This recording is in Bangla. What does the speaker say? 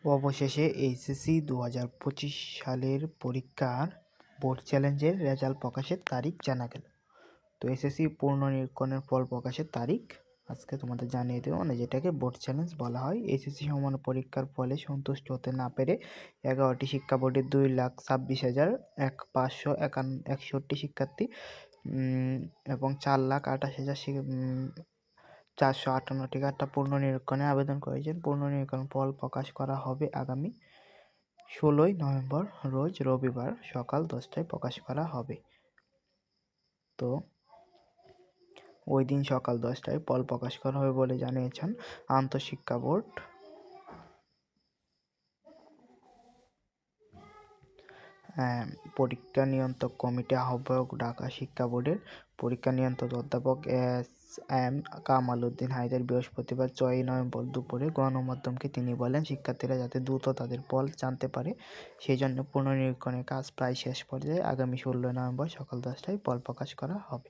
অবশেষে এইচএসসি 2025 সালের পরীক্ষার বোর্ড চ্যালেঞ্জের রেজাল্ট প্রকাশের তারিখ জানা গেল। তো এসএসসি পুনর্নিরীক্ষণের ফল প্রকাশের তারিখ আজকে তোমাদের জানিয়ে দেবো, মানে যেটাকে বোর্ড চ্যালেঞ্জ বলা হয়। এইচএসসি সমান পরীক্ষার ফলে সন্তুষ্ট হতে না পেরে 11টি শিক্ষা বোর্ডের 2,26,561 শিক্ষার্থী এবং 4,28,458 একটা পুনর্নিরীক্ষণে আবেদন করেছেন। পুনর্নিরীক্ষণ ফল প্রকাশ করা হবে আগামী 16ই নভেম্বর রোজ রবিবার সকাল 10টায় প্রকাশ করা হবে। তো ওই দিন সকাল 10টায় ফল প্রকাশ করা হবে বলে জানিয়েছেন আন্তঃশিক্ষা বোর্ড। পরীক্ষা নিয়ন্ত্রক কমিটি আহ্বায়ক, ঢাকা শিক্ষা বোর্ডের পরীক্ষা নিয়ন্ত্রক অধ্যাপক এস.এম. কামাল উদ্দিন হায়দার বৃহস্পতিবার 6ই নভেম্বর দুপুরে গণমাধ্যমকে তিনি বলেন, শিক্ষার্থীরা যাতে দ্রুত তাদের ফল জানতে পারে সেই জন্য পুনর্নিরীক্ষণের কাজ প্রায় শেষ পর্যায়ে। আগামী 16 নভেম্বর সকাল 10টায় ফল প্রকাশ করা হবে।